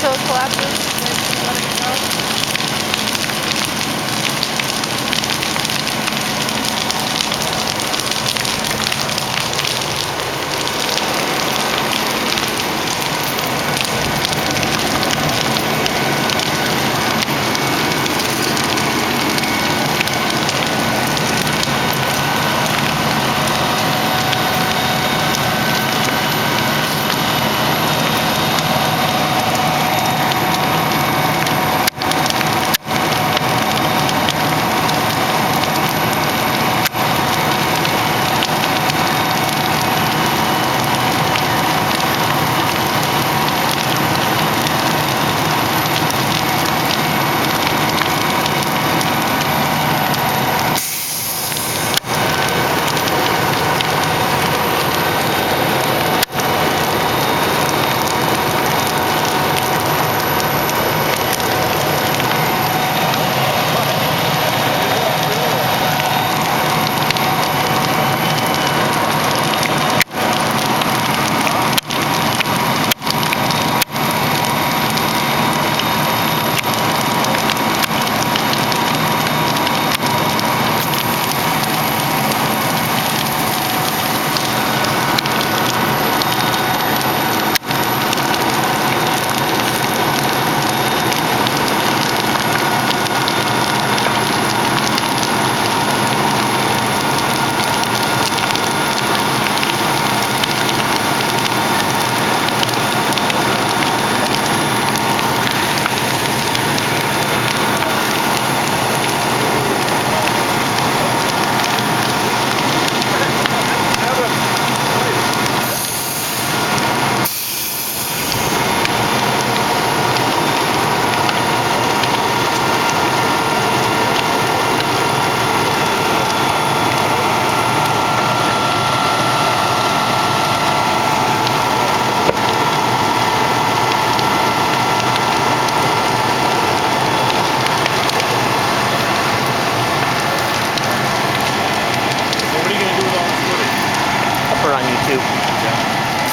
until it collapses, and then just let it go.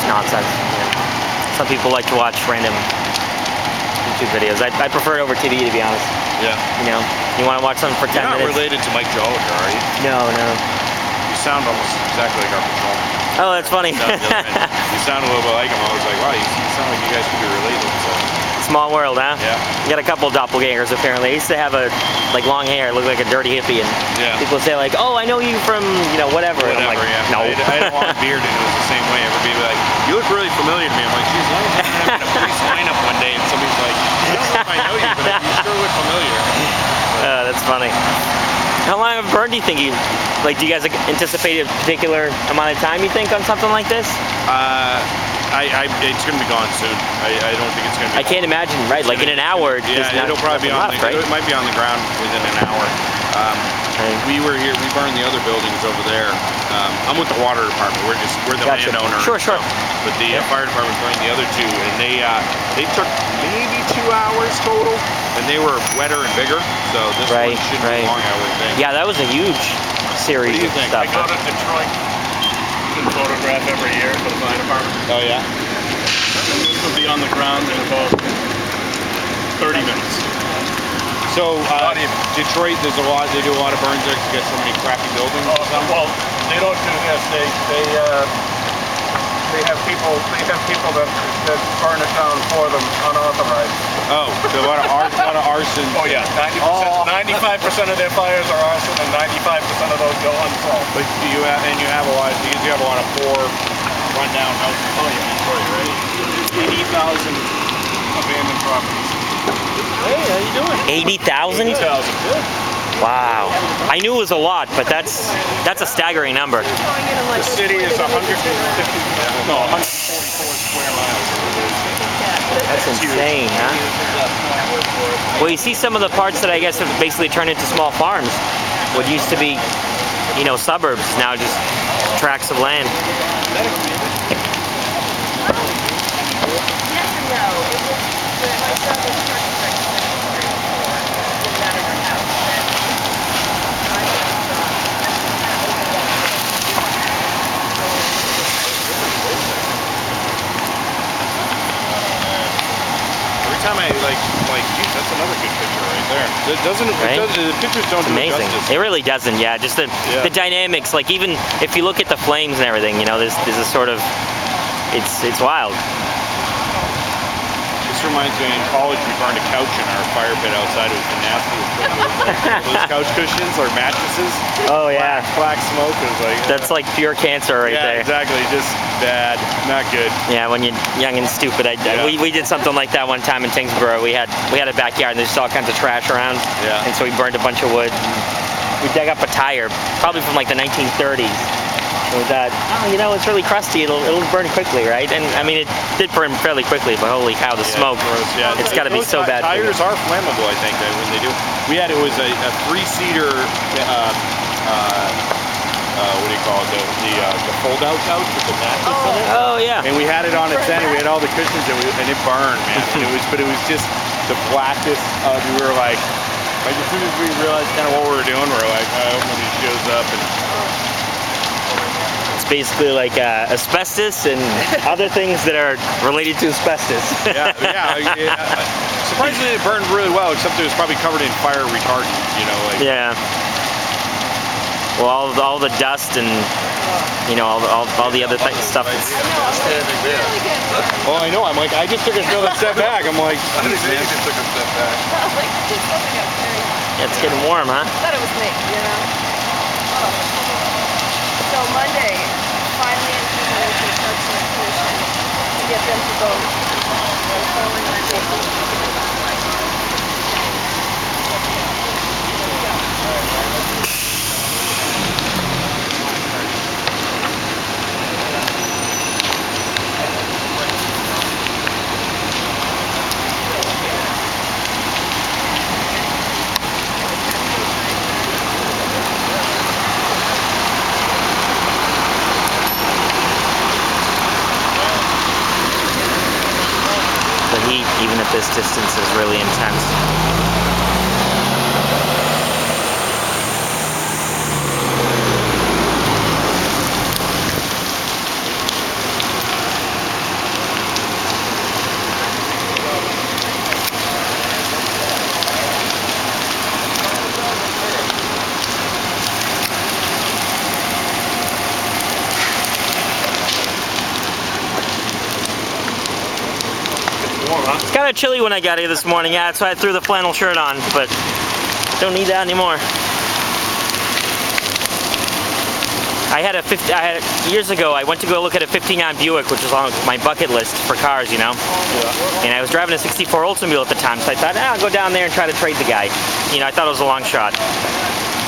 nonsense. Some people like to watch random YouTube videos. I prefer it over TV, to be honest. Yeah. You know, you want to watch something for 10 minutes. You're not related to Mike Joliker, are you? No, no. You sound almost exactly like our patrolman. Oh, that's funny. You sound a little bit like him. I was like, wow, you sound like you guys could be related. So. Small world, huh? Yeah. You got a couple doppelgangers apparently. I used to have long hair, look like a dirty hippie, and people say like, "Oh, I know you from whatever." Whatever. I'm like, yeah. no. I had a long beard, and it was the same way. Everybody would be like, "You look really familiar to me." I'm like, "Geez, I was in a police lineup one day, and somebody's like, I don't know if I know you, but you sure look familiar." That's funny. How long of a burn do you think you do you guys anticipate a particular amount of time, you think, on something like this? It's going to be gone soon. I don't think it's going to be. I can't imagine, right? Like in an hour. Yeah, it'll probably be on left, right? It might be on the ground within an hour. We were here. We burned the other buildings over there. I'm with the water department. We're the landowner. Sure. But the fire department burned the other two, and they took maybe 2 hours total, and they were wetter and bigger. So this one shouldn't be long, I would think. Yeah, that was a huge series of stuff. I go to Detroit and photograph every year for the fire department. Oh yeah. This will be on the ground in about 30 minutes. So Detroit, they do a lot of burns there because you get so many crappy buildings. Well, they don't do this. They have people that burn it down for them unauthorized. Oh, so a lot of arson. Oh yeah, 95% of their fires are arson, and 95% of those go unsolved. But you have a lot of poor, rundown houses. Oh yeah, Detroit, right? 80,000 abandoned properties. Hey, how you doing? 80,000? 80,000. Yeah. Wow. I knew it was a lot, but that's a staggering number. The city is 144 square miles. That's insane, huh? Well, you see some of the parts that I guess have basically turned into small farms. What used to be, suburbs, now just tracts of land. I'm like, geez, that's another good picture right there. It doesn't, Right? the pictures don't It's do it amazing. justice. It really doesn't. Yeah, just the dynamics. Like even if you look at the flames and everything, you know, there's a sort of, it's wild. This reminds me, in college we burned a couch in our fire pit outside. It was the nastiest. Those couch cushions or mattresses. Oh yeah. Black smoke was like. That's like pure cancer right there. Yeah, exactly. Just bad, not good. Yeah, when you're young and stupid. We did something like that one time in Tingsboro. We had a backyard and there's all kinds of trash around. Yeah. And so we burned a bunch of wood. We dug up a tire, probably from like the 1930s. We thought, oh, you know, it's really crusty. It'll burn quickly, right? And I mean, it did burn fairly quickly, but holy cow, the smoke! Gross, yeah. It's got to be so bad. Tires are flammable, I think, when they do. It was a three-seater. What do you call it? The fold-out couch with the mattress in it. Oh yeah. And we had it on its end. And we had all the cushions, and it burned, man. And it was just the blackest. We were like as soon as we realized kind of what we were doing, we were like, I hope nobody shows up. And basically like asbestos and other things that are related to asbestos. yeah. Surprisingly, it burned really well, except it was probably covered in fire retardant, you know. Like. Yeah. Well, all the dust and you know all the other stuff. Well, I know. I'm like, I just took another step back. I'm like, I just took a step back. Yeah, it's getting warm, huh? I thought it was me, you know. So Monday, finally in the Parks and Commission to get them to vote. The heat, even at this distance, is really intense. It's kind of chilly when I got here this morning. Yeah, that's why I threw the flannel shirt on, but don't need that anymore. Years ago, I went to go look at a 59 Buick, which was on my bucket list for cars, you know. Yeah. And I was driving a 64 Oldsmobile at the time, so I thought, I'll go down there and try to trade the guy. You know, I thought it was a long shot.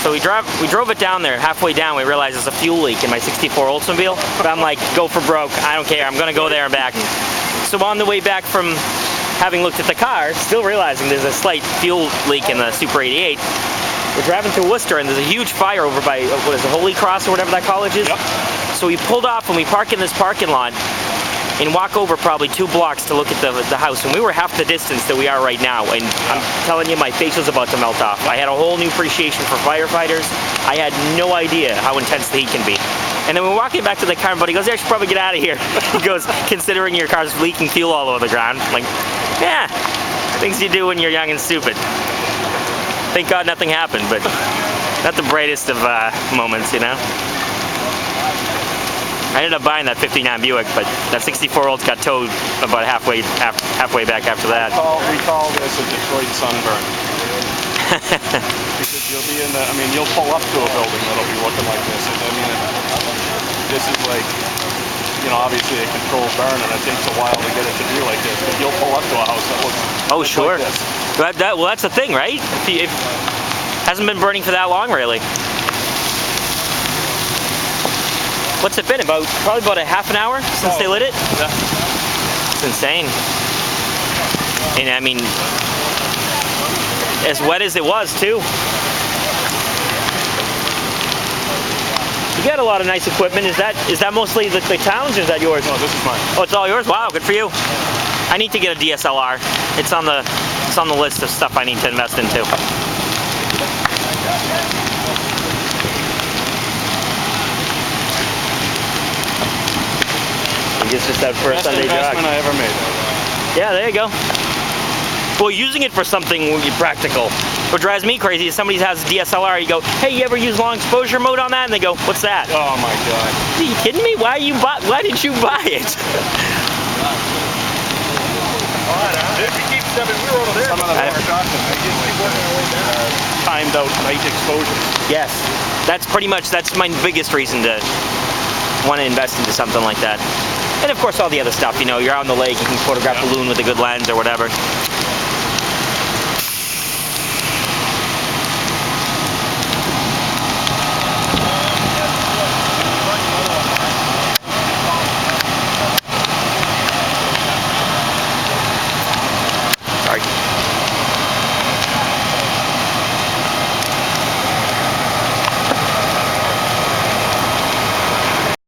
So we drove it down there. Halfway down, we realized there's a fuel leak in my 64 Oldsmobile. But I'm like, go for broke. I don't care. I'm gonna go there and back. So on the way back from having looked at the car, still realizing there's a slight fuel leak in the Super 88, we're driving through Worcester and there's a huge fire over by, what is it, Holy Cross or whatever that college is? Yep. So we pulled off and we park in this parking lot and walk over probably 2 blocks to look at the house. And we were half the distance that we are right now. And I'm telling you, my face was about to melt off. I had a whole new appreciation for firefighters. I had no idea how intense the heat can be. And then we're walking back to the car, and buddy goes, I should probably get out of here. He goes, considering your car's leaking fuel all over the ground. I'm like, yeah, things you do when you're young and stupid. Thank God nothing happened, but not the brightest of moments, you know? I ended up buying that 59 Buick, but that 64-year-old got towed about halfway back after that. We call this a Detroit sunburn. Because you'll be in you'll pull up to a building that'll be looking like this. And I mean, this is like, you know, obviously a controlled burn, and it takes a while to get it to be like this. But you'll pull up to a house that looks sure. like this. Well, that's the thing, right? It hasn't been burning for that long, really. What's it been? Probably about a half an hour since they lit it? Yeah. It's insane. And I mean, as wet as it was, too. You got a lot of nice equipment. Is that mostly the town's, or is that yours? No, this is mine. Oh, it's all yours? Wow, good for you. I need to get a DSLR. It's on the list of stuff I need to invest into. It's just that first Sunday jog. Best investment I ever made. Yeah, there you go. Well, using it for something practical. What drives me crazy is somebody has a DSLR, you go, hey, you ever use long exposure mode on that? And they go, what's that? Oh my God. Are you kidding me? Why did you buy it? If you keep stepping, we were over there. Some of them are talking. They just keep working their way down. Timed out night exposure. Yes, that's my biggest reason to want to invest into something like that. And of course all the other stuff, you know, you're out on the lake, you can photograph the loon with a good lens or whatever.